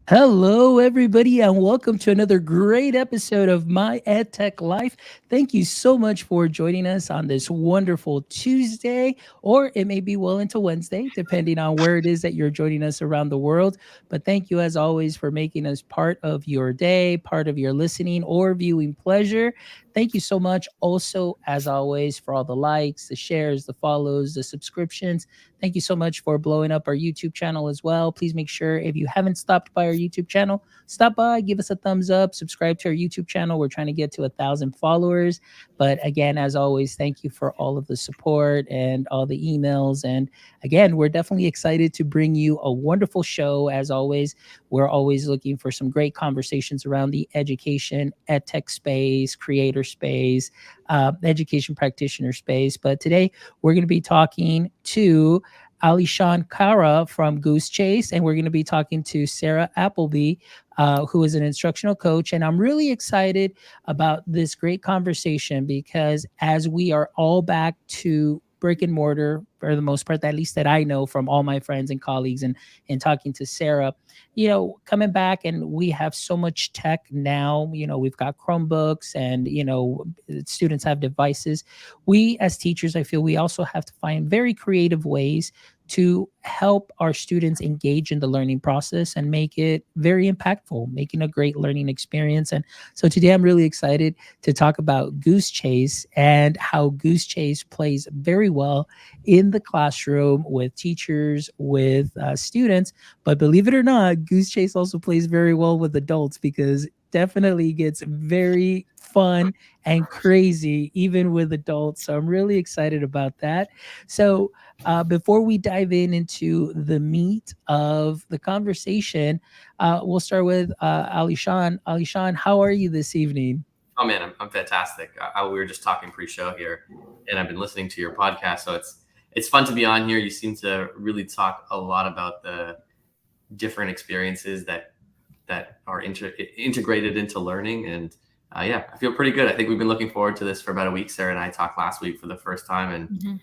Hello, everybody, and welcome to another great episode of My EdTech Life. Thank you so much for joining us on this wonderful Tuesday, or it may be well into Wednesday, depending on where it is that you're joining us around the world. But thank you, as always, for making us part of your day, part of your listening or viewing pleasure. Thank you so much, also, as always, for all the likes, the shares, the follows, the subscriptions. Thank you so much for blowing up our YouTube channel as well. Please make sure if you haven't stopped by our YouTube channel, stop by, give us a thumbs up, subscribe to our YouTube channel. We're trying to get to 1,000 followers. But again, as always, thank you for all of the support and all the emails. And again, we're definitely excited to bring you a wonderful show. As always, we're always looking for some great conversations around the education, ed tech space, creator space, education practitioner space. But today, we're going to be talking to Alyshahn Kara from Goosechase, and we're going to be talking to Sara Appleby, who is an instructional coach. And I'm really excited about this great conversation because as we are all back to brick and mortar for the most part, at least that I know from all my friends and colleagues, and talking to Sara, coming back and we have so much tech now. We've got Chromebooks and students have devices. We as teachers, I feel we also have to find very creative ways to help our students engage in the learning process and make it very impactful, making a great learning experience. And so today I'm really excited to talk about Goosechase and how Goosechase plays very well in the classroom with teachers, with students. But believe it or not, Goosechase also plays very well with adults because definitely gets very fun and crazy even with adults. So I'm really excited about that. So before we dive into the meat of the conversation, we'll start with Alyshahn. Alyshahn, how are you this evening? Oh man, I'm fantastic. We were just talking pre-show here, and I've been listening to your podcast, so it's fun to be on here. You seem to really talk a lot about the different experiences that are integrated into learning, and yeah, I feel pretty good. I think we've been looking forward to this for about a week. Sarah and I talked last week for the first time, and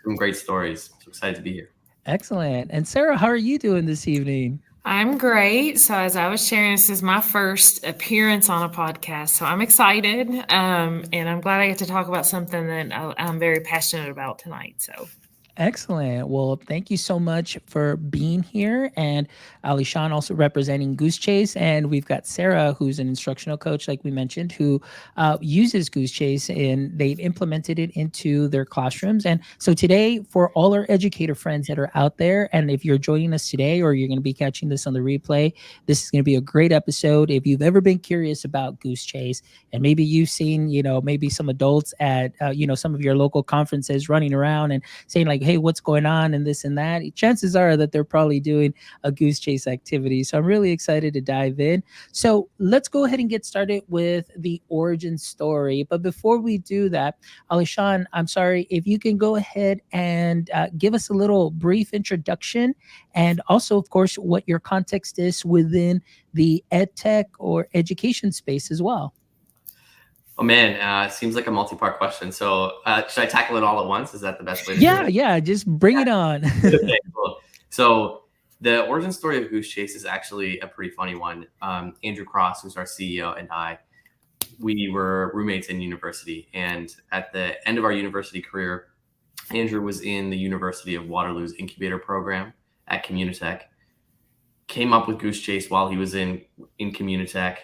some great stories. So excited to be here. Excellent. And Sara, how are you doing this evening? I'm great. So, as I was sharing, this is my first appearance on a podcast. So, I'm excited. And I'm glad I get to talk about something that I'm very passionate about tonight. So, Excellent. Well, thank you so much for being here. And Alyshahn also representing Goosechase. And we've got Sara, who's an instructional coach, like we mentioned, who uses Goosechase and they've implemented it into their classrooms. And so today, for all our educator friends that are out there, and if you're joining us today or you're going to be catching this on the replay, this is going to be a great episode. If you've ever been curious about Goosechase, and maybe you've seen, maybe some adults at, some of your local conferences running around and saying like, hey, what's going on and this and that, chances are that they're probably doing a Goosechase activity. So I'm really excited to dive in. So let's go ahead and get started with the origin story. But before we do that, Alyshahn, I'm sorry, if you can go ahead and give us a little brief introduction and also, of course, what your context is within the ed tech or education space as well. Oh man, it seems like a multi-part question. So should I tackle it all at once? Is that the best way to do Yeah, it? yeah, just bring it on. Okay, cool. So the origin story of Goosechase is actually a pretty funny one. Andrew Cross, who's our CEO, and I, we were roommates in university. And at the end of our university career, Andrew was in the University of Waterloo's incubator program at Communitech, came up with Goosechase while he was in Communitech,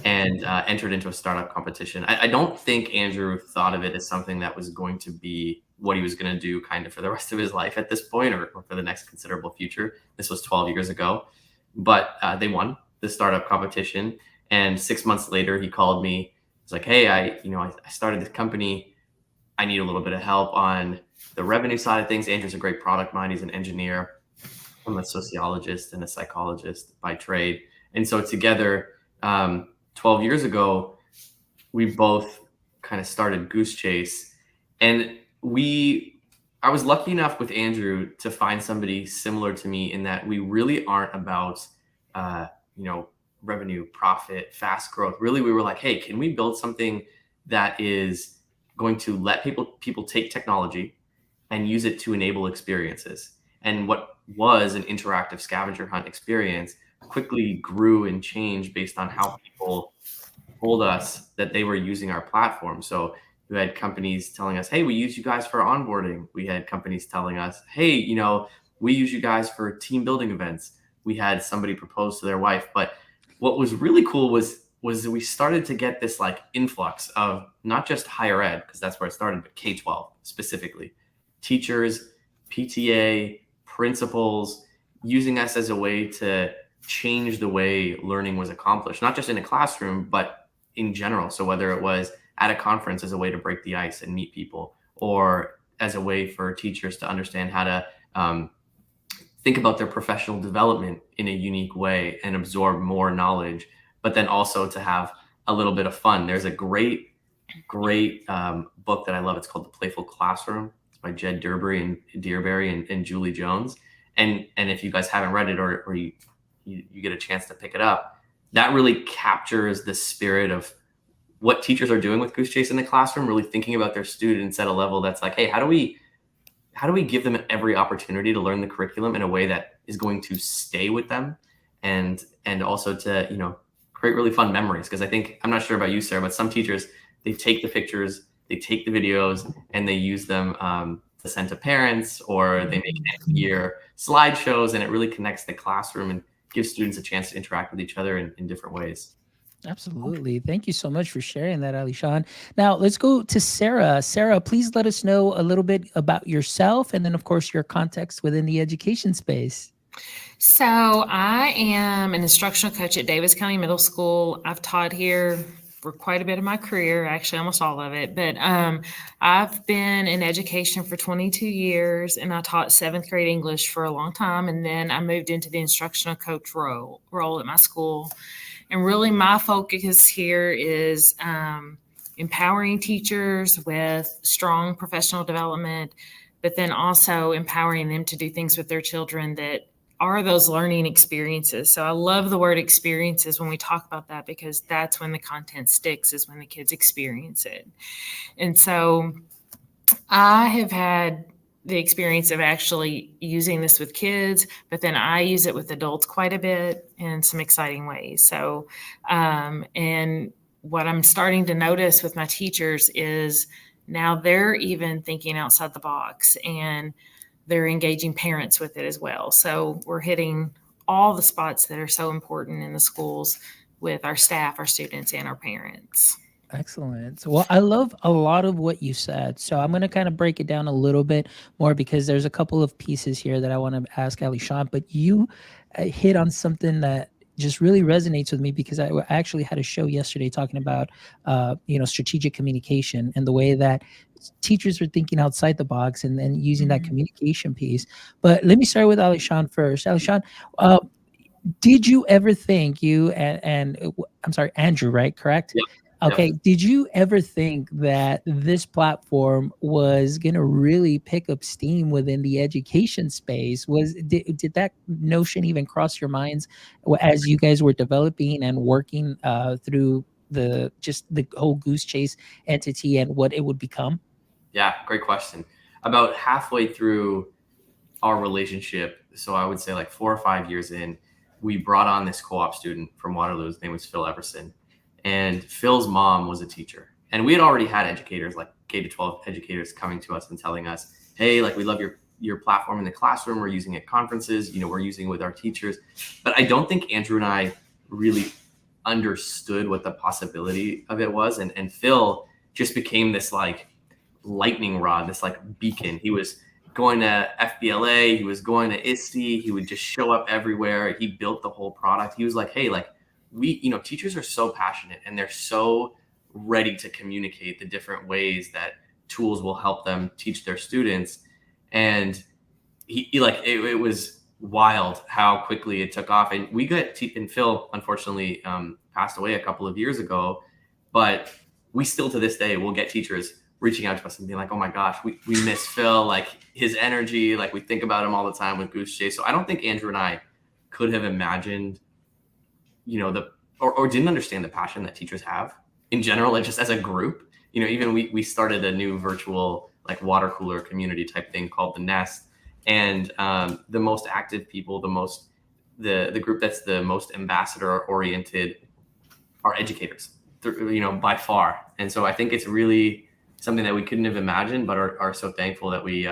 and entered into a startup competition. I don't think Andrew thought of it as something that was going to be what he was going to do kind of for the rest of his life at this point, or for the next considerable future. This was 12 years ago, but they won the startup competition. And 6 months later, he called me. He's like, hey, I started this company. I need a little bit of help on the revenue side of things. Andrew's a great product mind. He's an engineer. I'm a sociologist and a psychologist by trade. And so together, 12 years ago, we both kind of started Goosechase. And I was lucky enough with Andrew to find somebody similar to me in that we really aren't about, revenue, profit, fast growth. Really, we were like, hey, can we build something that is going to let people take technology and use it to enable experiences? And what was an interactive scavenger hunt experience quickly grew and changed based on how people told us that they were using our platform. So we had companies telling us, hey, we use you guys for onboarding. We had companies telling us, hey, we use you guys for team building events. We had somebody propose to their wife. But what was really cool was we started to get this like influx of not just higher ed, because that's where it started, but K-12 specifically. Teachers, PTA, principals using us as a way to change the way learning was accomplished, not just in a classroom, but in general. So whether it was at a conference as a way to break the ice and meet people, or as a way for teachers to understand how to think about their professional development in a unique way and absorb more knowledge, but then also to have a little bit of fun. There's a great book that I love. It's called The Playful Classroom. It's by Jed Dearberry and Julie Jones. And if you guys haven't read it, or you get a chance to pick it up, that really captures the spirit of what teachers are doing with Goosechase in the classroom, really thinking about their students at a level that's like, hey, how do we give them every opportunity to learn the curriculum in a way that is going to stay with them, and also to, create really fun memories? Because I think, I'm not sure about you, Sarah, but some teachers, they take the pictures, they take the videos, and they use them to send to parents, or they make end-of-year slideshows, and it really connects the classroom and gives students a chance to interact with each other in different ways. Absolutely. Thank you so much for sharing that, Alyshahn. Now let's go to Sarah. Sarah, please let us know a little bit about yourself, and then of course your context within the education space. So I am an instructional coach at Davis County Middle School. I've taught here for quite a bit of my career, actually almost all of it. But I've been in education for 22 years, and I taught 7th grade English for a long time. And then I moved into the instructional coach role at my school. And really my focus here is empowering teachers with strong professional development, but then also empowering them to do things with their children that are those learning experiences. So I love the word experiences when we talk about that, because that's when the content sticks, is when the kids experience it. And so I have had the experience of actually using this with kids, but then I use it with adults quite a bit in some exciting ways. So, and what I'm starting to notice with my teachers is now they're even thinking outside the box, and they're engaging parents with it as well. So we're hitting all the spots that are so important in the schools with our staff, our students, and our parents. Excellent. Well, I love a lot of what you said. So I'm going to kind of break it down a little bit more, because there's a couple of pieces here that I want to ask Alyshahn, but you hit on something that just really resonates with me, because I actually had a show yesterday talking about, strategic communication and the way that teachers are thinking outside the box and then using that communication piece. But let me start with Alyshahn first. Alyshahn, did you ever think I'm sorry, Andrew, right? Correct? Yep. Okay. Yep. Did you ever think that this platform was going to really pick up steam within the education space? Did that notion even cross your minds as you guys were developing and working through the whole Goosechase entity and what it would become? Yeah, great question. About halfway through our relationship, so I would say like 4 or 5 years in, we brought on this co-op student from Waterloo. His name was Phil Everson. And Phil's mom was a teacher. And we had already had educators, like K-12 educators, coming to us and telling us, hey, like, we love your platform in the classroom. We're using it at conferences. We're using it with our teachers. But I don't think Andrew and I really understood what the possibility of it was. And Phil just became this like lightning rod, this like beacon. He was going to FBLA. He was going to ISTE. He would just show up everywhere. He built the whole product. He was like, hey, like, teachers are so passionate, and they're so ready to communicate the different ways that tools will help them teach their students. And it was wild how quickly it took off. And and Phil unfortunately passed away a couple of years ago, but we still to this day will get teachers reaching out to us and being like, oh my gosh, we miss Phil, like his energy, like we think about him all the time with Goosechase. So I don't think Andrew and I could have imagined or didn't understand the passion that teachers have in general, and just as a group. Even we started a new virtual like water cooler community type thing called The Nest, and the most active people, the most the group that's the most ambassador oriented are educators, by far. And so I think it's really something that we couldn't have imagined, but are so thankful that we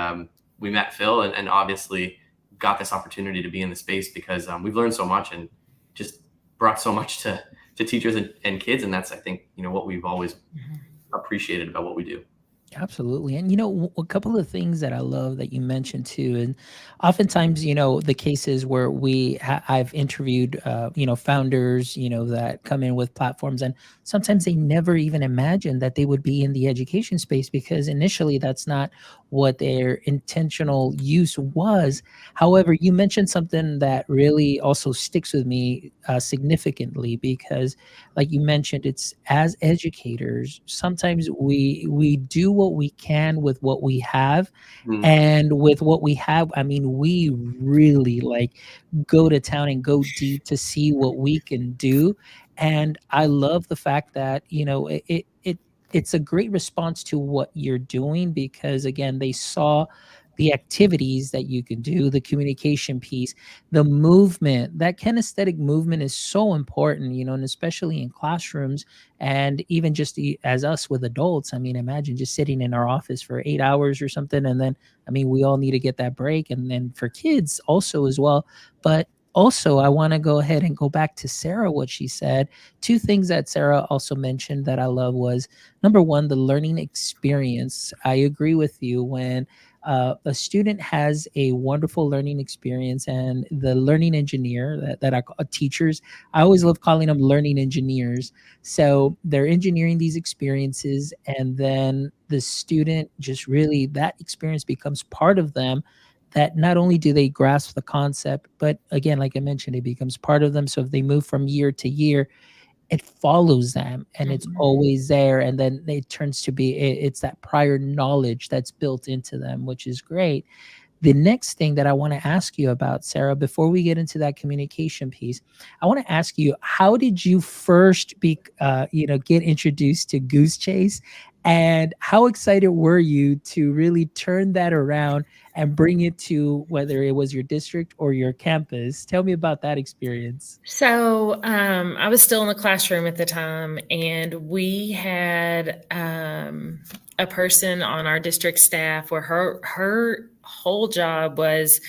met Phil and obviously got this opportunity to be in the space, because we've learned so much and just brought so much to teachers and kids. And that's, I think, what we've always appreciated about what we do. Absolutely. And, a couple of things that I love that you mentioned too, and oftentimes, the cases where I've interviewed, founders, that come in with platforms, and sometimes they never even imagined that they would be in the education space, because initially that's not what their intentional use was. However, you mentioned something that really also sticks with me significantly, because like you mentioned, it's as educators, sometimes we do what we can with what we have. And with what we have, I mean, we really like go to town and go deep to see what we can do. And I love the fact that, it's a great response to what you're doing, because again, they saw the activities that you can do, the communication piece, the movement. That kinesthetic movement is so important, and especially in classrooms, and even just as us with adults. I mean, imagine just sitting in our office for 8 hours or something, and then, I mean, we all need to get that break. And then for kids also as well. But also, I want to go ahead and go back to Sarah, what she said. Two things that Sarah also mentioned that I love was, number one, the learning experience. I agree with you. When a student has a wonderful learning experience, and the learning engineer that I call teachers, I always love calling them learning engineers. So they're engineering these experiences, and then the student just really, that experience becomes part of them, that not only do they grasp the concept, but again, like I mentioned, it becomes part of them. So if they move from year to year, it follows them, and it's always there. And then it turns to be, it's that prior knowledge that's built into them, which is great. The next thing that I want to ask you about, Sarah, before we get into that communication piece, I want to ask you, how did you first get introduced to Goosechase, and how excited were you to really turn that around and bring it to whether it was your district or your campus? Tell me about that experience. So I was still in the classroom at the time, and we had a person on our district staff where her whole job was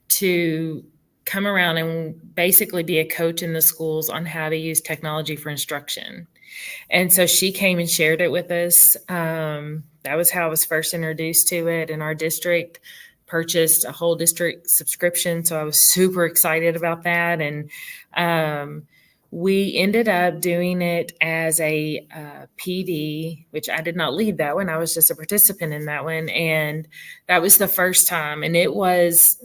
to come around and basically be a coach in the schools on how to use technology for instruction. And so she came and shared it with us. That was how I was first introduced to it in our district. Purchased a whole district subscription, so I was super excited about that. And we ended up doing it as a PD, which I did not lead that one. I was just a participant in that one. And that was the first time. And it was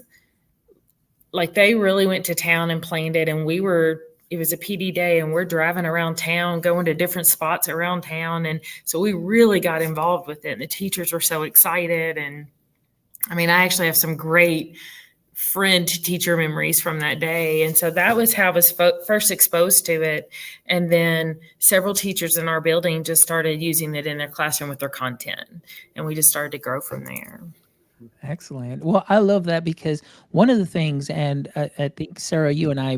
like they really went to town and planned it. And it was a PD day, and we're driving around town, going to different spots around town. And so we really got involved with it. And the teachers were so excited. And I mean, I actually have some great friend teacher memories from that day. And so that was how I was first exposed to it. And then several teachers in our building just started using it in their classroom with their content. And we just started to grow from there. Excellent. Well, I love that, because one of the things, and I think, Sarah, you and I,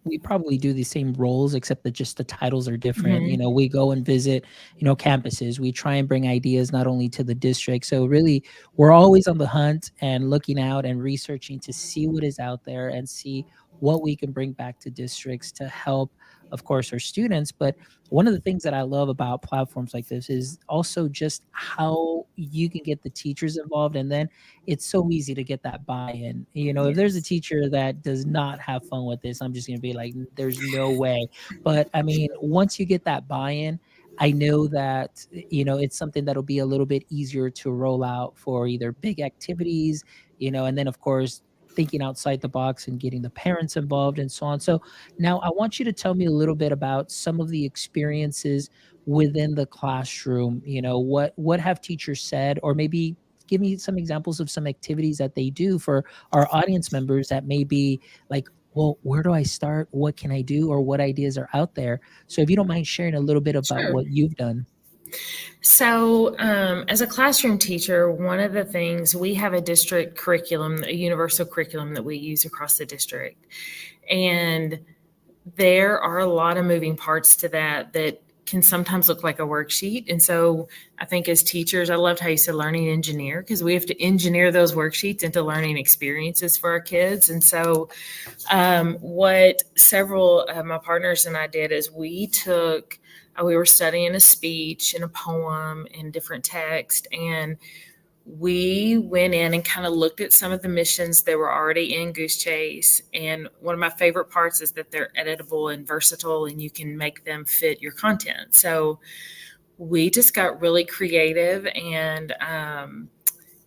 we probably do the same roles, except that just the titles are different. We go and visit, campuses. We try and bring ideas not only to the district. So really, we're always on the hunt and looking out and researching to see what is out there and see what we can bring back to districts to help, of course, our students. But one of the things that I love about platforms like this is also just how you can get the teachers involved, and then it's so easy to get that buy-in. If there's a teacher that does not have fun with this, I'm just going to be like, there's no way. But I mean, once you get that buy-in, I know that, it's something that'll be a little bit easier to roll out for either big activities, and then of course, thinking outside the box and getting the parents involved and so on. So now I want you to tell me a little bit about some of the experiences within the classroom. What have teachers said, or maybe give me some examples of some activities that they do for our audience members that may be like, well, where do I start? What can I do? Or what ideas are out there? So if you don't mind sharing a little bit about what you've done. So as a classroom teacher, one of the things, we have a district curriculum, a universal curriculum that we use across the district. And there are a lot of moving parts to that can sometimes look like a worksheet. And so I think as teachers, I loved how you said learning engineer, because we have to engineer those worksheets into learning experiences for our kids. And so what several of my partners and I did is we were studying a speech and a poem and different text, and we went in and kind of looked at some of the missions that were already in Goosechase. And one of my favorite parts is that they're editable and versatile, and you can make them fit your content. So we just got really creative and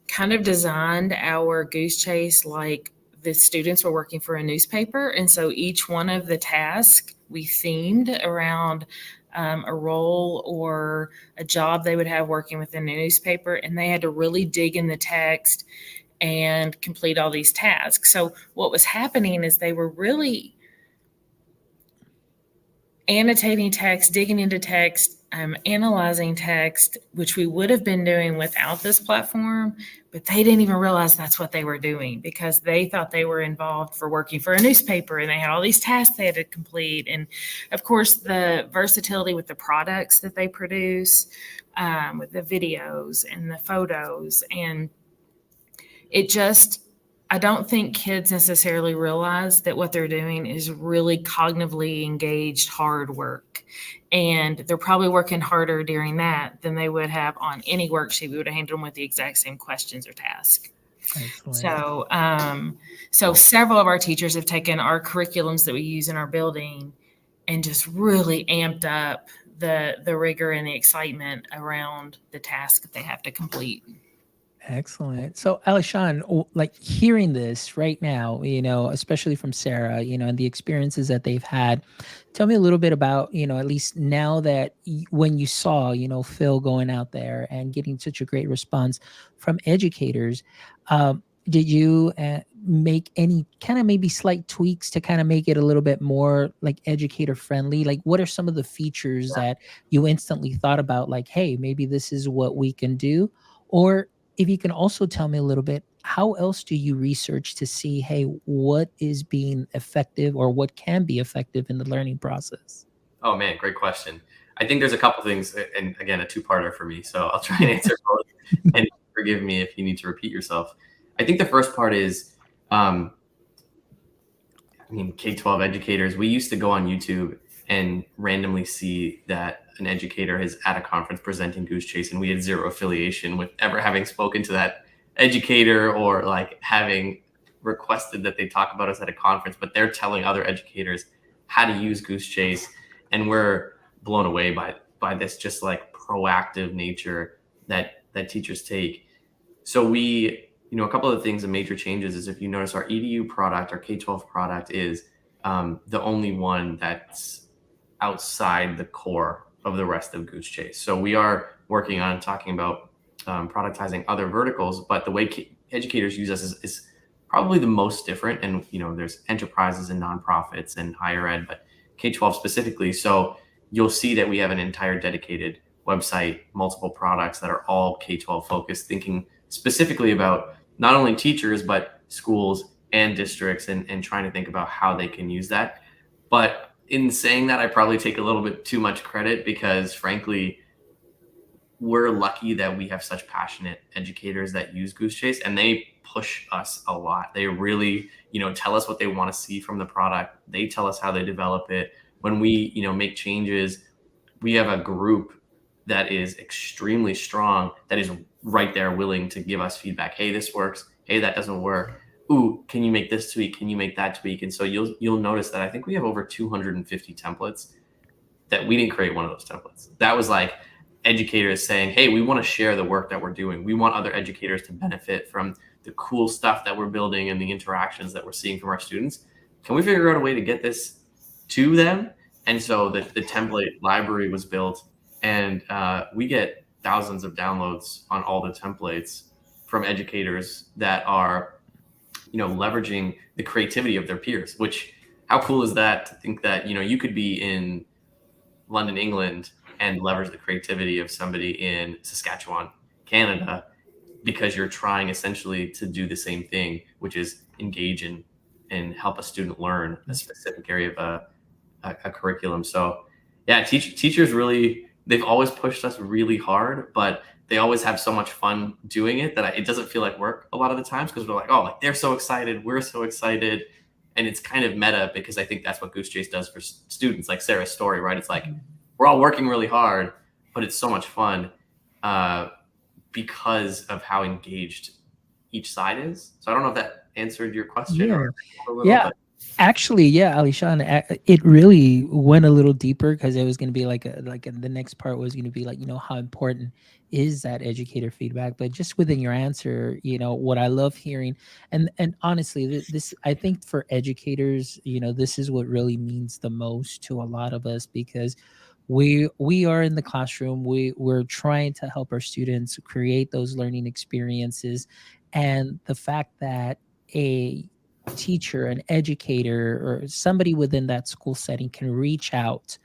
kind of designed our Goosechase like the students were working for a newspaper. And so each one of the tasks we themed around a role or a job they would have working within a newspaper, and they had to really dig in the text and complete all these tasks. So what was happening is they were really annotating text, digging into text, analyzing text, which we would have been doing without this platform, but they didn't even realize that's what they were doing, because they thought they were involved for working for a newspaper and they had all these tasks they had to complete. And of course, the versatility with the products that they produce, with the videos and the photos, and it just, I don't think kids necessarily realize that what they're doing is really cognitively engaged hard work. And they're probably working harder during that than they would have on any worksheet. We would have handed them with the exact same questions or tasks. Excellent. So several of our teachers have taken our curriculums that we use in our building and just really amped up the rigor and the excitement around the task that they have to complete. Excellent. So, Alyshahn, like hearing this right now, especially from Sara, and the experiences that they've had, tell me a little bit about, at least now that when you saw, Phil going out there and getting such a great response from educators, did you make any kind of maybe slight tweaks to kind of make it a little bit more like educator friendly? Like, what are some of the features that you instantly thought about, like, hey, maybe this is what we can do? Or if you can also tell me a little bit, how else do you research to see, hey, what is being effective or what can be effective in the learning process? Oh man, great question. I think there's a couple things, and again, a two-parter for me. So I'll try and answer both, and forgive me if you need to repeat yourself. I think the first part is, K-12 educators, we used to go on YouTube and randomly see that an educator is at a conference presenting Goosechase, and we had zero affiliation with ever having spoken to that educator or like having requested that they talk about us at a conference, but they're telling other educators how to use Goosechase, and we're blown away by this just like proactive nature that teachers take. So we, a couple of things, the major changes is, if you notice, our EDU product, our K-12 product is the only one that's outside the core of the rest of Goosechase. So we are working on talking about productizing other verticals, but the way educators use us is probably the most different. And, there's enterprises and nonprofits and higher ed, but K-12 specifically. So you'll see that we have an entire dedicated website, multiple products that are all K-12 focused, thinking specifically about not only teachers, but schools and districts, and trying to think about how they can use that. But in saying that, I probably take a little bit too much credit, because frankly, we're lucky that we have such passionate educators that use Goosechase, and they push us a lot. They really, tell us what they want to see from the product. They tell us how they develop it. When we, make changes, we have a group that is extremely strong, that is right there willing to give us feedback. Hey, this works. Hey, that doesn't work. Ooh, can you make this tweak? Can you make that tweak? And so you'll notice that I think we have over 250 templates that we didn't create one of those templates. That was like educators saying, hey, we want to share the work that we're doing. We want other educators to benefit from the cool stuff that we're building and the interactions that we're seeing from our students. Can we figure out a way to get this to them? And so the template library was built, and we get thousands of downloads on all the templates from educators that are, leveraging the creativity of their peers. Which, how cool is that, to think that, you could be in London, England, and leverage the creativity of somebody in Saskatchewan, Canada, because you're trying essentially to do the same thing, which is engage in and help a student learn a specific area of a curriculum. So yeah, teachers really, they've always pushed us really hard, but they always have so much fun doing it that it doesn't feel like work a lot of the times, because we're like, oh, like they're so excited, we're so excited. And it's kind of meta, because I think that's what Goosechase does for students, like Sarah's story, right? It's like we're all working really hard, but it's so much fun because of how engaged each side is. So I don't know if that answered your question Yeah. or a little, Yeah. but Actually, yeah, Alyshahn, it really went a little deeper, because it was going to be the next part was going to be like, how important is that educator feedback? But just within your answer, what I love hearing, and honestly, this, I think for educators, this is what really means the most to a lot of us, because we are in the classroom, we're trying to help our students create those learning experiences, and the fact that a teacher, an educator, or somebody within that school setting can reach out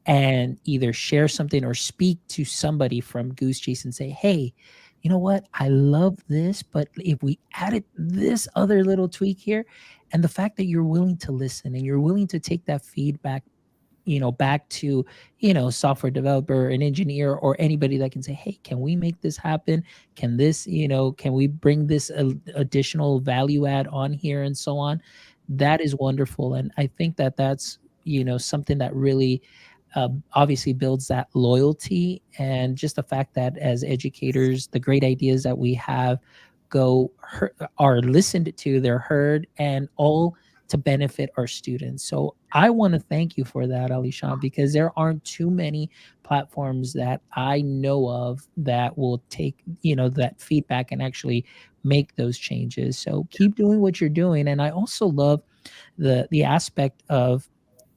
and either share something or speak to somebody from Goosechase and say, hey, you know what? I love this, but if we added this other little tweak here, and the fact that you're willing to listen and you're willing to take that feedback, back to, software developer, an engineer, or anybody that can say, hey, can we make this happen? Can this, can we bring this additional value add on here, and so on? That is wonderful. And I think that that's, something that really obviously builds that loyalty, and just the fact that as educators, the great ideas that we have are listened to, they're heard, and all to benefit our students. So I want to thank you for that, Alyshahn, because there aren't too many platforms that I know of that will take, that feedback and actually make those changes. So keep doing what you're doing. And I also love the aspect of,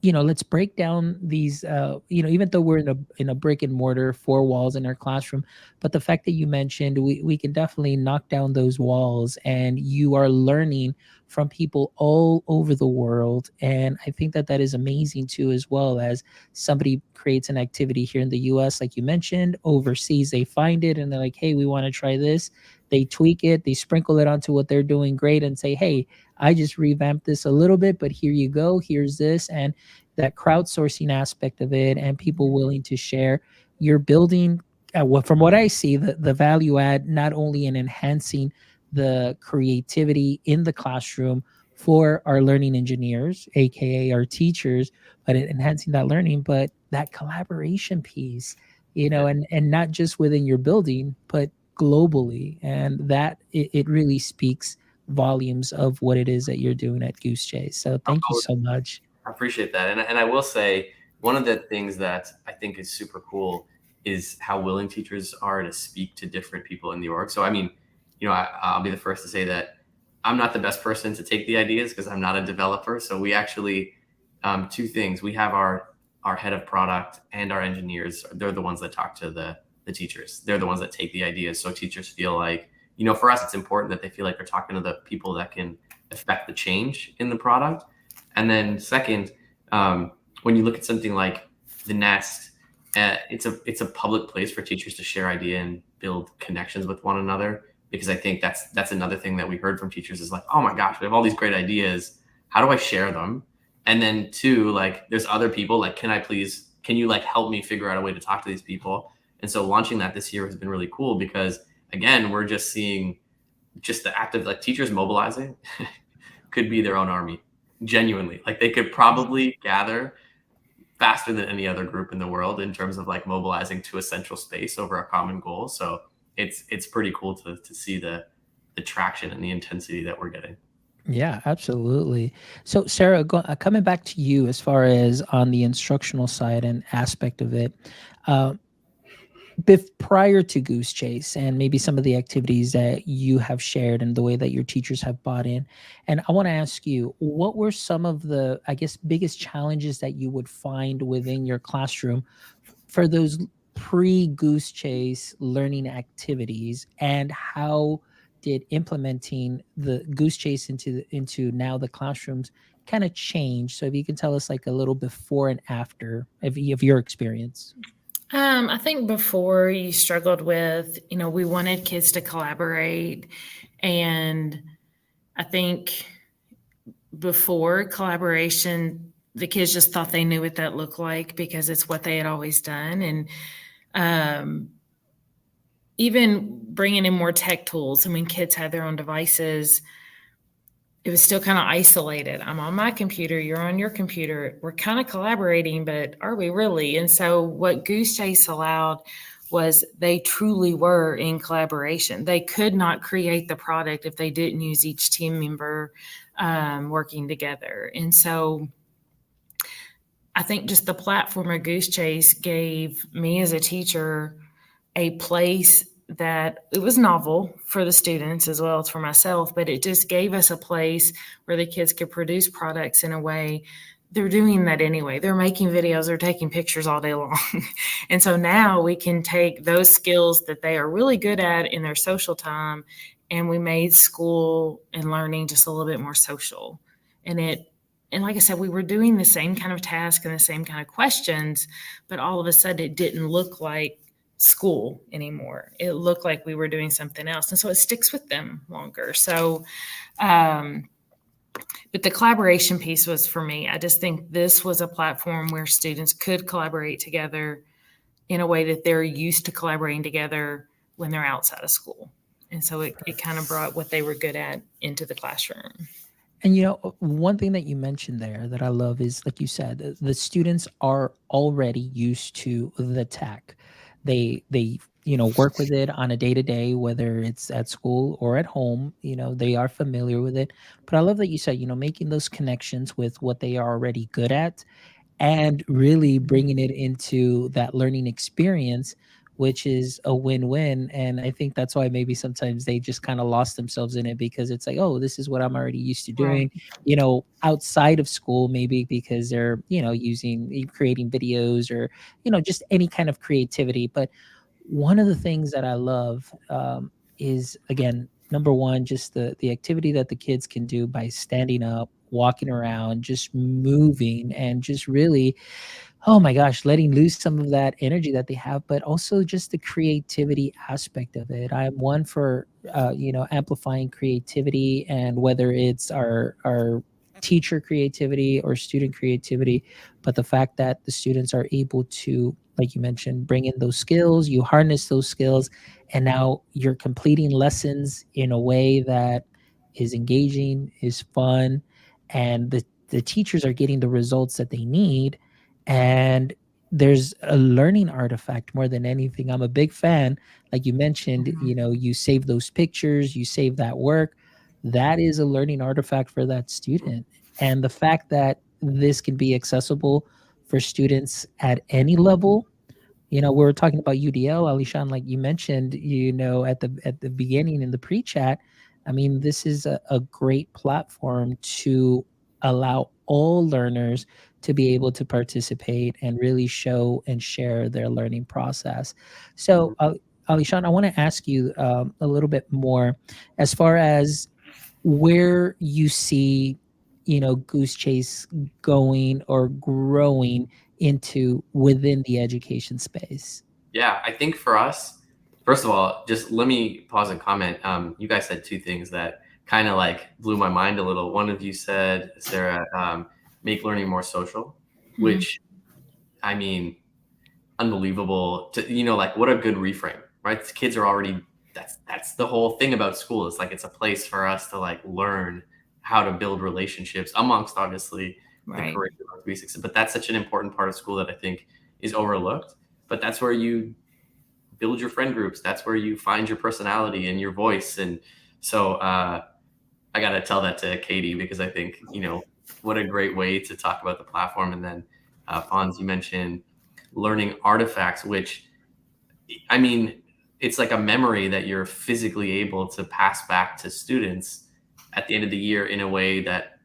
let's break down these, even though we're in a brick and mortar, four walls in our classroom, but the fact that you mentioned, we can definitely knock down those walls, and you are learning from people all over the world. And I think that that is amazing too, as well as somebody creates an activity here in the US, like you mentioned, overseas, they find it and they're like, hey, we want to try this. They tweak it, they sprinkle it onto what they're doing great, and say, hey, I just revamped this a little bit, but here you go, here's this. And that crowdsourcing aspect of it, and people willing to share, you're building, from what I see, the value add, not only in enhancing the creativity in the classroom for our learning engineers, aka our teachers, but enhancing that learning, but that collaboration piece, yeah. and not just within your building, but globally. And that it really speaks volumes of what it is that you're doing at Goosechase. So thank you so much. I appreciate that. And I will say, one of the things that I think is super cool is how willing teachers are to speak to different people in the org. So, I mean, I'll be the first to say that I'm not the best person to take the ideas, because I'm not a developer. So we actually, two things. We have our head of product and our engineers. They're the ones that talk to the teachers. They're the ones that take the ideas. So teachers feel like, for us, it's important that they feel like they're talking to the people that can affect the change in the product. And then second, when you look at something like the Nest, it's a public place for teachers to share idea and build connections with one another. Because I think that's another thing that we heard from teachers is like, oh my gosh, we have all these great ideas. How do I share them? And then two, like, there's other people, like, can you like help me figure out a way to talk to these people? And so launching that this year has been really cool, because again, we're just seeing just the act of like teachers mobilizing could be their own army. Genuinely, like they could probably gather faster than any other group in the world in terms of like mobilizing to a central space over a common goal. So it's pretty cool to see the traction and the intensity that we're getting. Yeah, absolutely. So, Sarah, coming back to you as far as on the instructional side and aspect of it, uh, prior to Goosechase, and maybe some of the activities that you have shared and the way that your teachers have bought in. And I want to ask you, what were some of the, I guess, biggest challenges that you would find within your classroom for those pre-Goosechase learning activities, and how did implementing the Goosechase into now the classrooms kind of change? So if you can tell us like a little before and after of your experience. I think before you struggled with, we wanted kids to collaborate. And I think before collaboration, the kids just thought they knew what that looked like because it's what they had always done. And even bringing in more tech tools, I mean, kids had their own devices. It was still kind of isolated. I'm on my computer, you're on your computer. We're kind of collaborating, but are we really? And so what Goosechase allowed was they truly were in collaboration. They could not create the product if they didn't use each team member working together. And so I think just the platform of Goosechase gave me as a teacher a place that it was novel for the students as well as for myself, but it just gave us a place where the kids could produce products in a way. They're doing that anyway. They're making videos, they're taking pictures all day long. And so now we can take those skills that they are really good at in their social time, and we made school and learning just a little bit more social. And like I said, we were doing the same kind of task and the same kind of questions, but all of a sudden it didn't look like school anymore. It looked like we were doing something else. And so it sticks with them longer. So, but the collaboration piece was for me. I just think this was a platform where students could collaborate together in a way that they're used to collaborating together when they're outside of school. And so it kind of brought what they were good at into the classroom. And one thing that you mentioned there that I love is, like you said, the students are already used to the tech. They work with it on a day-to-day, whether it's at school or at home. They are familiar with it. But I love that you said, making those connections with what they are already good at and really bringing it into that learning experience, which is a win-win. And I think that's why maybe sometimes they just kind of lost themselves in it, because it's like, oh, this is what I'm already used to doing, outside of school, maybe because they're, creating videos or, just any kind of creativity. But one of the things that I love is, again, number one, just the activity that the kids can do by standing up, walking around, just moving, and just really, oh my gosh, letting loose some of that energy that they have, but also just the creativity aspect of it. I am one for amplifying creativity, and whether it's our teacher creativity or student creativity, but the fact that the students are able to, like you mentioned, bring in those skills, you harness those skills, and now you're completing lessons in a way that is engaging, is fun, and the teachers are getting the results that they need. And there's a learning artifact more than anything. I'm a big fan, like you mentioned, you save those pictures, you save that work. That is a learning artifact for that student. And the fact that this can be accessible for students at any level. We were talking about UDL, Alyshahn, like you mentioned, at the beginning in the pre-chat. I mean, this is a great platform to allow all learners to be able to participate and really show and share their learning process. So, Alyshahn, I want to ask you a little bit more as far as where you see, Goosechase going or growing into within the education space. Yeah, I think for us, first of all, just let me pause and comment. You guys said two things that kind of like blew my mind a little. One of you said, Sarah, make learning more social, which, I mean, unbelievable. Like what a good reframe, right? The kids are already, that's the whole thing about school. It's like it's a place for us to like learn how to build relationships amongst obviously the curriculum basics. But that's such an important part of school that I think is overlooked. But that's where you build your friend groups. That's where you find your personality and your voice. And so I got to tell that to Katie, because I think, what a great way to talk about the platform. And then Fonz, you mentioned learning artifacts, which, I mean, it's like a memory that you're physically able to pass back to students at the end of the year in a way that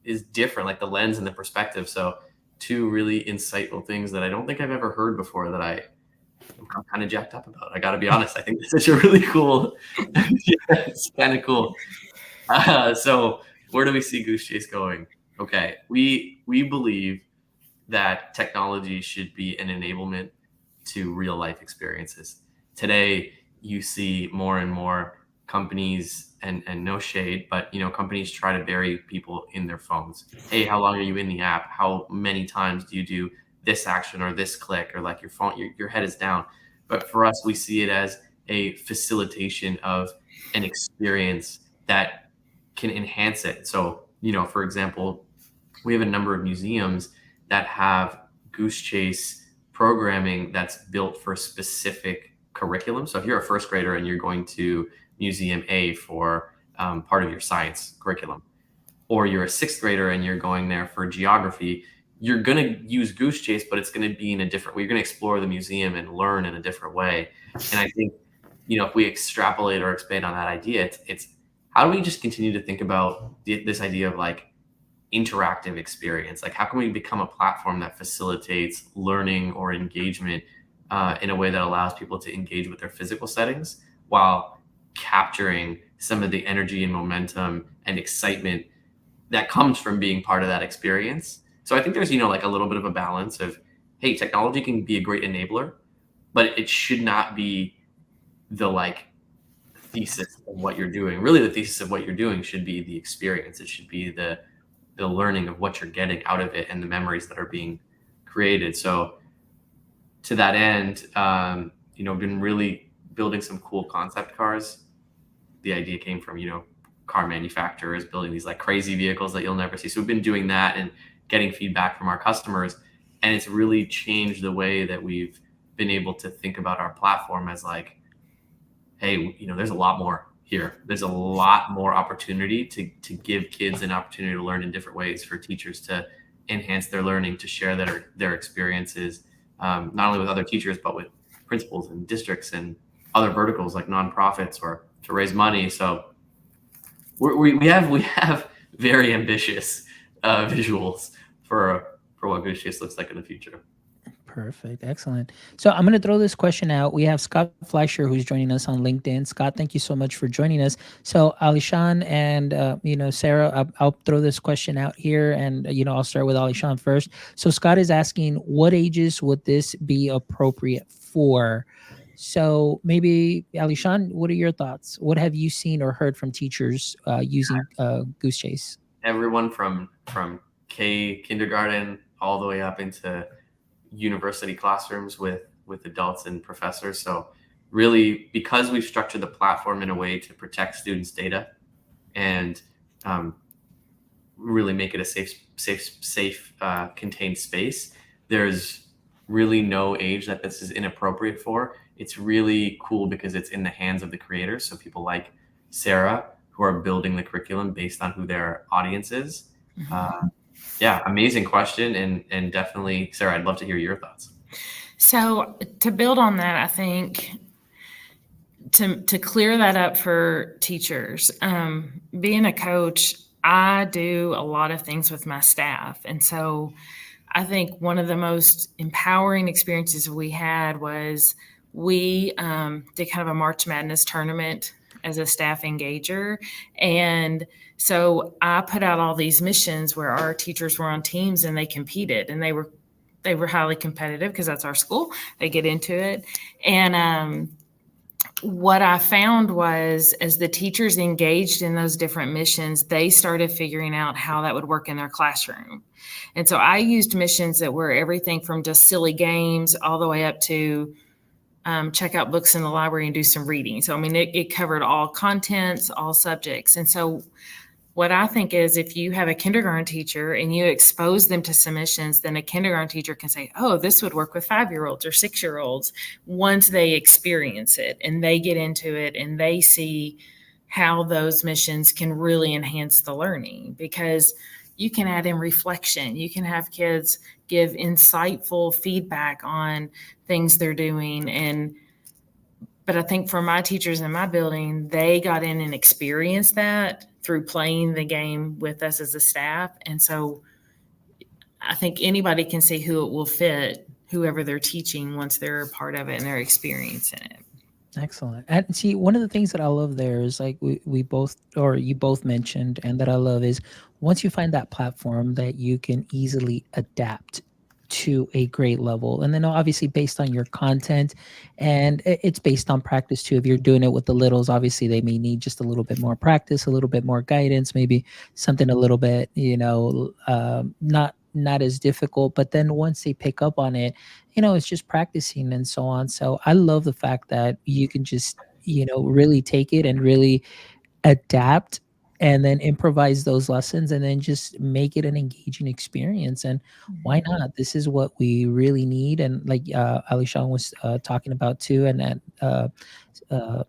is different, like the lens and the perspective. So two really insightful things that I don't think I've ever heard before that I'm kind of jacked up about. I got to be honest. I think it's such a really cool, it's kind of cool. So where do we see Goosechase going? Okay. We believe that technology should be an enablement to real life experiences. Today, you see more and more companies, and no shade, but companies try to bury people in their phones. Hey, how long are you in the app? How many times do you do this action or this click, or like your phone, your head is down. But for us, we see it as a facilitation of an experience that can enhance it. So, for example, we have a number of museums that have Goosechase programming that's built for specific curriculum. So if you're a first grader and you're going to Museum A for part of your science curriculum, or you're a sixth grader and you're going there for geography, you're going to use Goosechase, but it's going to be in a different way. You're going to explore the museum and learn in a different way. And I think, if we extrapolate or expand on that idea, it's how do we just continue to think about this idea of like interactive experience? Like, how can we become a platform that facilitates learning or engagement in a way that allows people to engage with their physical settings while capturing some of the energy and momentum and excitement that comes from being part of that experience? So I think there's, like a little bit of a balance of, hey, technology can be a great enabler, but it should not be the like thesis of what you're doing. Really, the thesis of what you're doing should be the experience. It should be the learning of what you're getting out of it and the memories that are being created. So to that end, been really building some cool concept cars. The idea came from, car manufacturers building these like crazy vehicles that you'll never see. So we've been doing that and getting feedback from our customers. And it's really changed the way that we've been able to think about our platform as like, hey, there's a lot more here. There's a lot more opportunity to give kids an opportunity to learn in different ways, for teachers to enhance their learning, to share their experiences, not only with other teachers, but with principals and districts and other verticals like nonprofits, or to raise money. So we have very ambitious visuals for what Goosechase looks like in the future. Perfect. Excellent. So I'm going to throw this question out. We have Scott Fleischer, who's joining us on LinkedIn. Scott, thank you so much for joining us. So Alyshahn and, Sara, I'll throw this question out here, and, I'll start with Alyshahn first. So Scott is asking, what ages would this be appropriate for? So maybe, Alyshahn, what are your thoughts? What have you seen or heard from teachers using Goosechase? Everyone from kindergarten all the way up into university classrooms with adults and professors. So really, because we've structured the platform in a way to protect students' data and really make it a safe contained space, there's really no age that this is inappropriate for. It's really cool because it's in the hands of the creators. So people like Sara, who are building the curriculum based on who their audience is. Yeah, amazing question. And definitely, Sara, I'd love to hear your thoughts. So to build on that, I think to clear that up for teachers, being a coach, I do a lot of things with my staff. And so I think one of the most empowering experiences we had was we did kind of a March Madness tournament as a staff engager. And so I put out all these missions where our teachers were on teams and they competed, and they were highly competitive because that's our school. They get into it. And what I found was, as the teachers engaged in those different missions, they started figuring out how that would work in their classroom. And so I used missions that were everything from just silly games all the way up to check out books in the library and do some reading. So, I mean, it covered all contents, all subjects. And so what I think is, if you have a kindergarten teacher and you expose them to submissions, then a kindergarten teacher can say, oh, this would work with 5-year-olds or 6-year-olds once they experience it and they get into it and they see how those missions can really enhance the learning. Because you can add in reflection. You can have kids give insightful feedback on things they're doing. But I think for my teachers in my building, they got in and experienced that through playing the game with us as a staff. And so I think anybody can see who it will fit, whoever they're teaching, once they're a part of it and they're experiencing it. Excellent. And see, one of the things that I love there is, like we both, or you both mentioned, and that I love, is once you find that platform that you can easily adapt to a great level. And then obviously based on your content, and it's based on practice too. If you're doing it with the littles, obviously they may need just a little bit more practice, a little bit more guidance, maybe something a little bit, not as difficult. But then once they pick up on it, it's just practicing and so on. So I love the fact that you can just, really take it and really adapt and then improvise those lessons and then just make it an engaging experience. And why not? This is what we really need. And like Alyshahn was talking about too, and that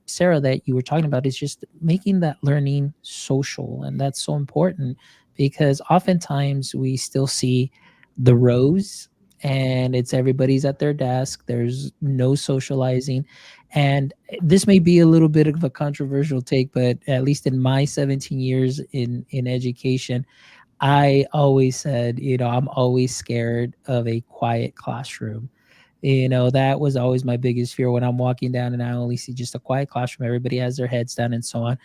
Sara, that you were talking about, is just making that learning social. And that's so important because oftentimes we still see the rows and it's everybody's at their desk. There's no socializing. And this may be a little bit of a controversial take, but at least in my 17 years in education, I always said, I'm always scared of a quiet classroom. That was always my biggest fear when I'm walking down and I only see just a quiet classroom. Everybody has their heads down and so on.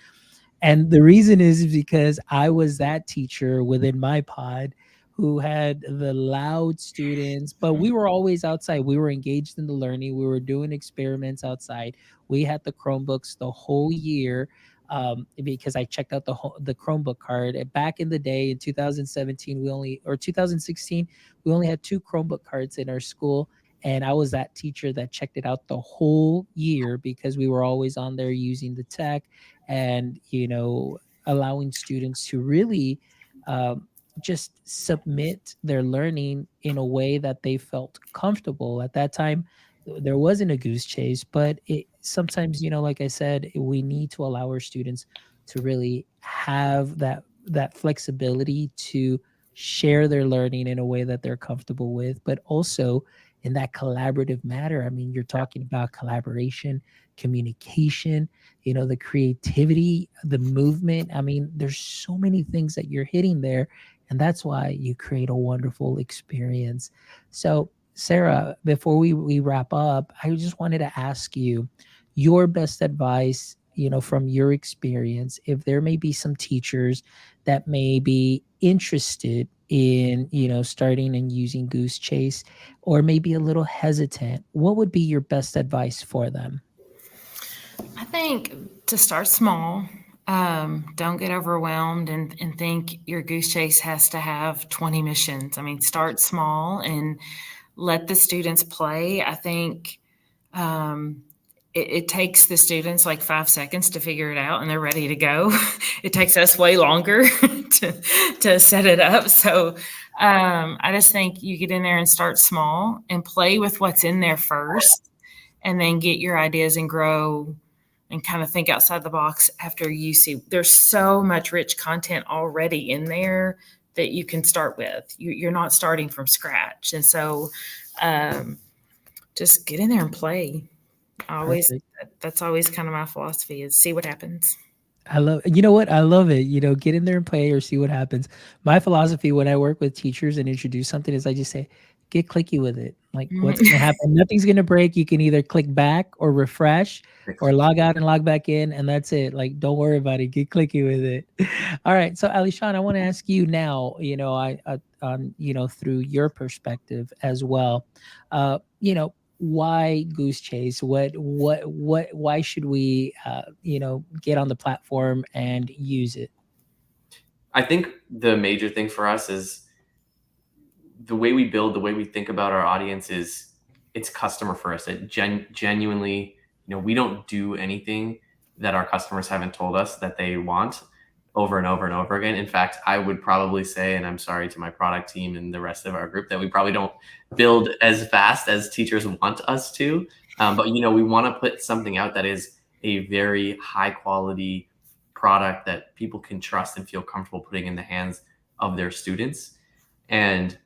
And the reason is because I was that teacher within my pod who had the loud students, but we were always outside. We were engaged in the learning. We were doing experiments outside. We had the Chromebooks the whole year because I checked out the Chromebook card. And back in the day in 2017, 2016, we only had 2 Chromebook cards in our school. And I was that teacher that checked it out the whole year because we were always on there using the tech and allowing students to really just submit their learning in a way that they felt comfortable. At that time there wasn't a Goosechase, but sometimes, like I said, we need to allow our students to really have that flexibility to share their learning in a way that they're comfortable with, but also in that collaborative matter. I mean, you're talking about collaboration, communication, the creativity, the movement. I mean, there's so many things that you're hitting there, and that's why you create a wonderful experience. So, Sara, before we wrap up, I just wanted to ask you your best advice, from your experience, if there may be some teachers that may be interested in, starting and using Goosechase, or maybe a little hesitant, what would be your best advice for them? I think to start small. Don't get overwhelmed and think your Goosechase has to have 20 missions. I mean, start small and let the students play. I think it takes the students like 5 seconds to figure it out and they're ready to go. It takes us way longer to set it up. So I just think you get in there and start small and play with what's in there first, and then get your ideas and grow and kind of think outside the box after you see there's so much rich content already in there that you can start with. You're not starting from scratch. And so just get in there and play. That's always kind of my philosophy, is see what happens. You know what? I love it. Get in there and play or see what happens. My philosophy when I work with teachers and introduce something is I just say, get clicky with it. Like, what's going to happen? Nothing's going to break. You can either click back or refresh or log out and log back in, and that's it. Like, don't worry about it. Get clicky with it. All right. So, Alyshahn, I want to ask you now, through your perspective as well, why Goosechase? Why should we, get on the platform and use it? I think the major thing for us is the way we build, the way we think about our audience is it's customer first. It genuinely, we don't do anything that our customers haven't told us that they want over and over and over again. In fact, I would probably say, and I'm sorry to my product team and the rest of our group, that we probably don't build as fast as teachers want us to. But, we want to put something out that is a very high quality product that people can trust and feel comfortable putting in the hands of their students. And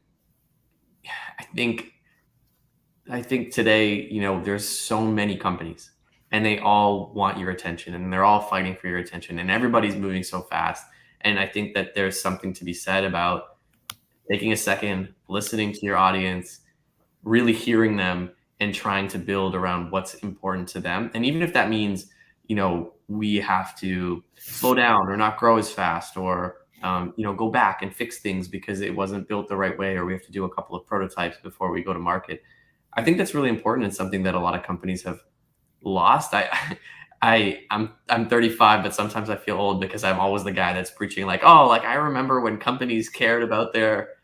I think today, there's so many companies and they all want your attention and they're all fighting for your attention and everybody's moving so fast. And I think that there's something to be said about taking a second, listening to your audience, really hearing them and trying to build around what's important to them. And even if that means, we have to slow down or not grow as fast or go back and fix things because it wasn't built the right way, or we have to do a couple of prototypes before we go to market. I think that's really important and something that a lot of companies have lost. I'm 35, but sometimes I feel old because I'm always the guy that's preaching like, oh, like I remember when companies cared about their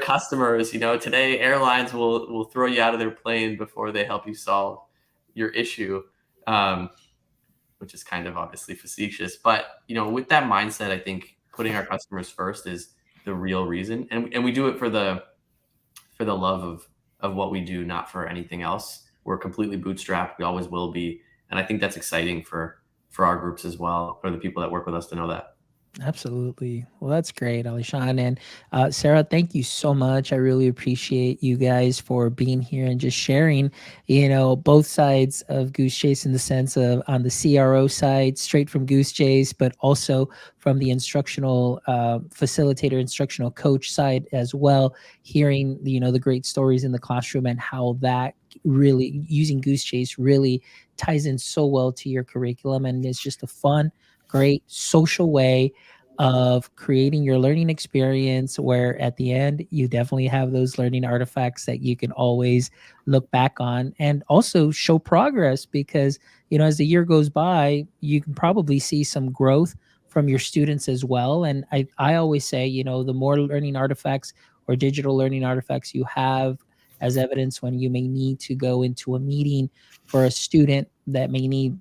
customers. Today airlines will throw you out of their plane before they help you solve your issue, which is kind of obviously facetious. But with that mindset, I think putting our customers first is the real reason, and we do it for the love of what we do, not for anything else. We're completely bootstrapped. We always will be, and I think that's exciting for our groups as well, for the people that work with us to know that. Absolutely. Well, that's great, Alyshahn. And Sara, thank you so much. I really appreciate you guys for being here and just sharing, both sides of Goosechase, in the sense of on the CRO side, straight from Goosechase, but also from the instructional facilitator, instructional coach side as well, hearing, the great stories in the classroom and how that really, using Goosechase really ties in so well to your curriculum. And it's just a fun, great social way of creating your learning experience, where at the end you definitely have those learning artifacts that you can always look back on and also show progress, because as the year goes by, you can probably see some growth from your students as well. And I always say, the more learning artifacts or digital learning artifacts you have as evidence when you may need to go into a meeting for a student that may need,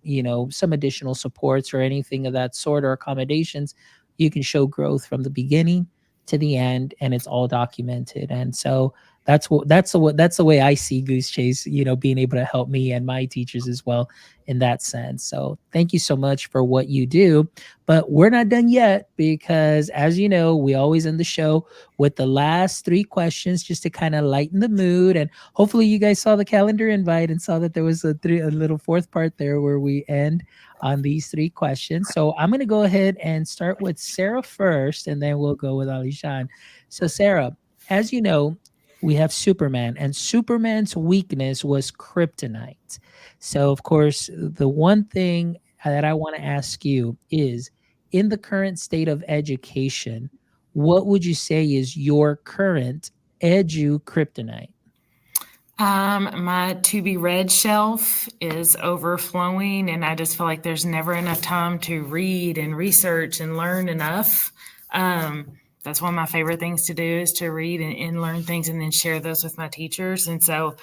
some additional supports or anything of that sort, or accommodations, you can show growth from the beginning to the end, and it's all documented. And so that's the way I see Goosechase, being able to help me and my teachers as well in that sense. So thank you so much for what you do. But we're not done yet, because as you know, we always end the show with the last 3 questions, just to kind of lighten the mood. And hopefully you guys saw the calendar invite and saw that there was a little fourth part there where we end on these 3 questions. So I'm going to go ahead and start with Sara first, and then we'll go with Alyshahn. So Sara, as you know, we have Superman, and Superman's weakness was kryptonite. So of course, the one thing that I want to ask you is, in the current state of education, what would you say is your current edu kryptonite? My to be read shelf is overflowing, and I just feel like there's never enough time to read and research and learn enough. That's one of my favorite things to do, is to read and learn things and then share those with my teachers. And so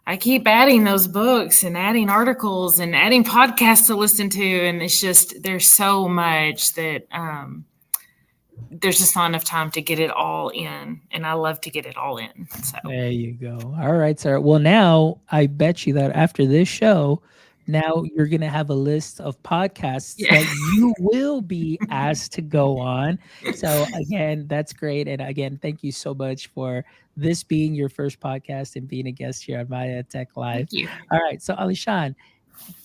I keep adding those books and adding articles and adding podcasts to listen to. And it's just, there's so much that there's just not enough time to get it all in. And I love to get it all in. So There you go. All right, Sara. Well, now I bet you that after this show, now you're going to have a list of podcasts that you will be asked to go on. So again, that's great. And again, thank you so much for this being your first podcast and being a guest here on My EdTech Live. Thank you. All right. So Alyshahn,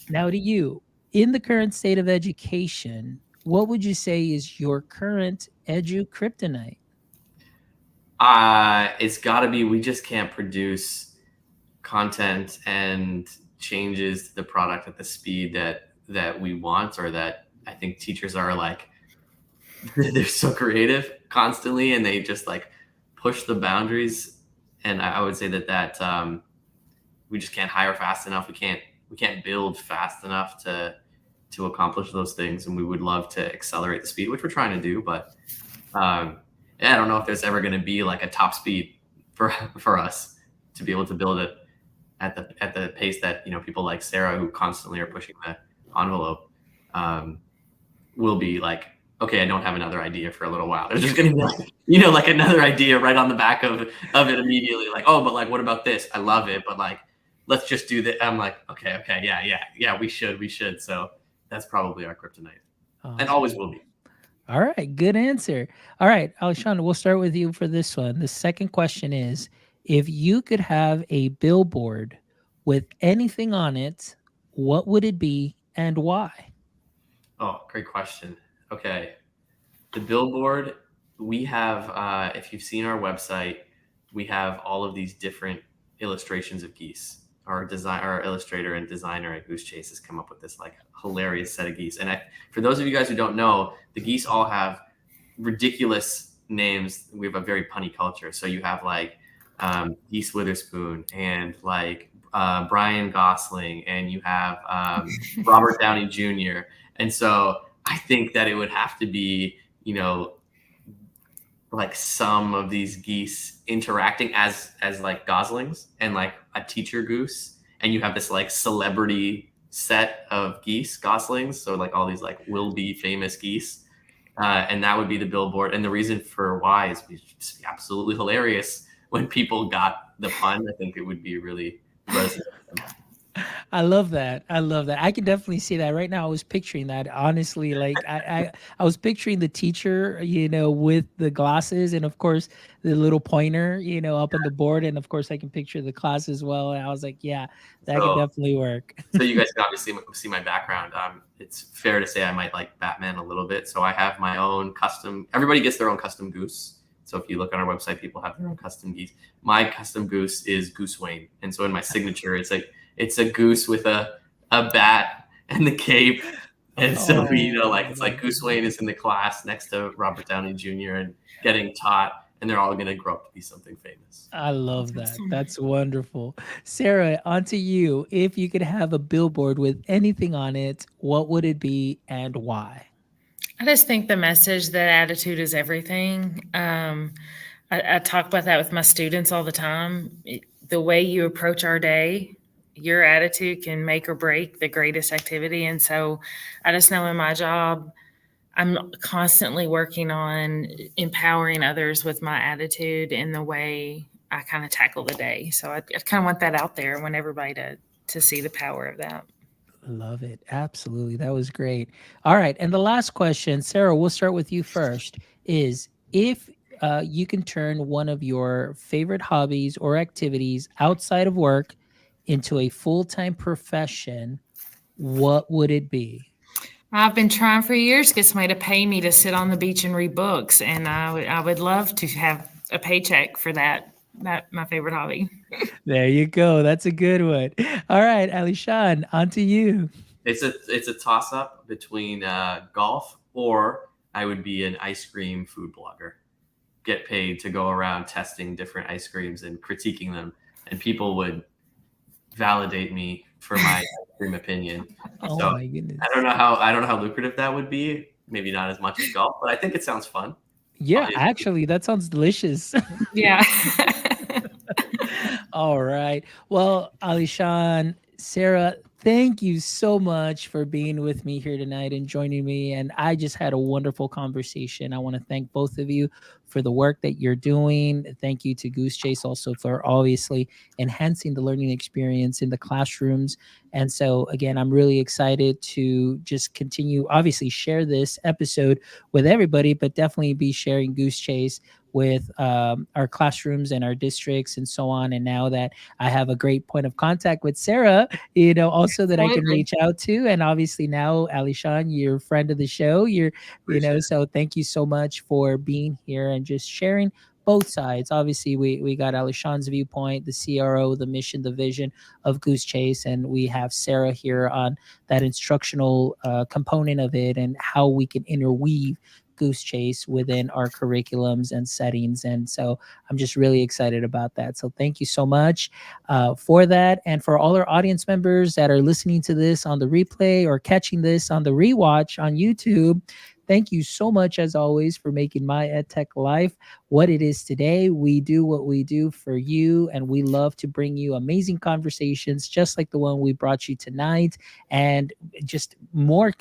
now to you. In the current state of education, what would you say is your current edu kryptonite? It's got to be, we just can't produce content and changes to the product at the speed that we want, or that I think teachers are like, they're so creative constantly, and they just like push the boundaries. And I would say that we just can't hire fast enough. We can't build fast enough to accomplish those things. And we would love to accelerate the speed, which we're trying to do, but I don't know if there's ever going to be like a top speed for us to be able to build it at the pace that people like Sara, who constantly are pushing the envelope, will be like, okay, I don't have another idea for a little while. There's just going to be like, like another idea right on the back of it immediately. Like, oh, but like, what about this? I love it, but like, let's just do that. I'm like, okay, yeah, we should. So that's probably our kryptonite, and always will be. All right, good answer. All right, Alyshahn, we'll start with you for this one. The second question is, if you could have a billboard with anything on it, what would it be and why? Oh, great question. Okay. The billboard, we have, if you've seen our website, we have all of these different illustrations of geese. Our illustrator and designer at Goosechase has come up with this like hilarious set of geese. And for those of you guys who don't know, the geese all have ridiculous names. We have a very punny culture. So you have like Geese Witherspoon and like Brian Gosling, and you have Robert Downey Jr. And so I think that it would have to be, like some of these geese interacting as like goslings and like a teacher goose, and you have this like celebrity set of geese goslings, so like all these like will be famous geese, and that would be the billboard. And the reason for why is just absolutely hilarious. When people got the pun, I think it would be really resonant. I love that. I love that. I can definitely see that right now. I was picturing that honestly. Like I was picturing the teacher, with the glasses, and of course the little pointer, up on the board, and of course I can picture the class as well. And I was like, yeah, that could So, definitely work. so you guys can obviously see my background. It's fair to say I might like Batman a little bit. So I have my own custom. Everybody gets their own custom goose. So if you look on our website, people have their own custom geese. My custom goose is Goose Wayne, and so in my signature, it's a goose with a bat and the cape. And so it's like Goose Wayne is in the class next to Robert Downey Jr. and getting taught, and they're all going to grow up to be something famous. I love that. That's wonderful. Sarah, on to you. If you could have a billboard with anything on it, what would it be and why? I just think the message that attitude is everything. I talk about that with my students all the time. The way you approach our day, your attitude can make or break the greatest activity. And so I just know in my job, I'm constantly working on empowering others with my attitude and the way I kind of tackle the day. So I kind of want that out there. I want everybody to see the power of that. Love it. Absolutely. That was great. All right. And the last question, Sarah, we'll start with you first, is if you can turn one of your favorite hobbies or activities outside of work into a full-time profession, what would it be? I've been trying for years to get somebody to pay me to sit on the beach and read books, and I would love to have a paycheck for that. That my favorite hobby. There you go. That's a good one. All right, Alyshahn, on to you. It's a toss up between golf, or I would be an ice cream food blogger. Get paid to go around testing different ice creams and critiquing them, and people would validate me for my ice cream opinion. Oh So my goodness. I don't know how lucrative that would be. Maybe not as much as golf, but I think it sounds fun. Yeah, Obviously. actually, that sounds delicious. Yeah. All right. Well, Alyshahn, Sarah, thank you so much for being with me here tonight and joining me. And I just had a wonderful conversation. I want to thank both of you for the work that you're doing. Thank you to Goosechase also for obviously enhancing the learning experience in the classrooms. And so, again, I'm really excited to just continue, obviously, share this episode with everybody, but definitely be sharing Goosechase with our classrooms and our districts and so on. And now that I have a great point of contact with Sarah, also that I can Absolutely. reach out to. And obviously now, Alyshahn, you're a friend of the show. So thank you so much for being here and just sharing both sides. Obviously, we got Alyshahn's viewpoint, the CRO, the mission, the vision of Goosechase, and we have Sarah here on that instructional component of it and how we can interweave Goosechase within our curriculums and settings. And so I'm just really excited about that. So thank you so much for that. And for all our audience members that are listening to this on the replay or catching this on the rewatch on YouTube, thank you so much, as always, for making my EdTech life what it is today. We do what we do for you, and we love to bring you amazing conversations just like the one we brought you tonight, and just more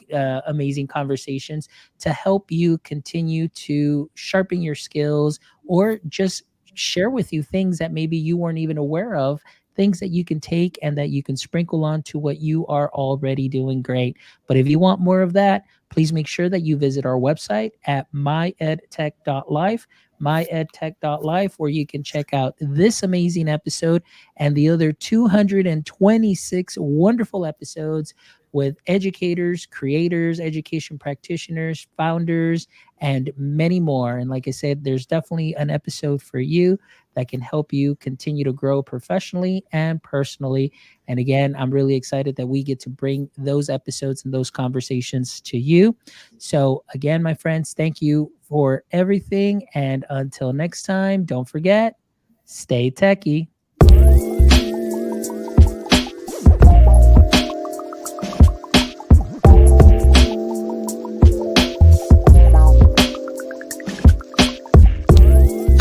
amazing conversations to help you continue to sharpen your skills or just share with you things that maybe you weren't even aware of, things that you can take and that you can sprinkle on to what you are already doing great. But if you want more of that, please make sure that you visit our website at myedtech.life, myedtech.life, where you can check out this amazing episode and the other 226 wonderful episodes with educators, creators, education practitioners, founders, and many more. And like I said, there's definitely an episode for you that can help you continue to grow professionally and personally. And again, I'm really excited that we get to bring those episodes and those conversations to you. So again, my friends, thank you for everything. And until next time, don't forget, stay techie.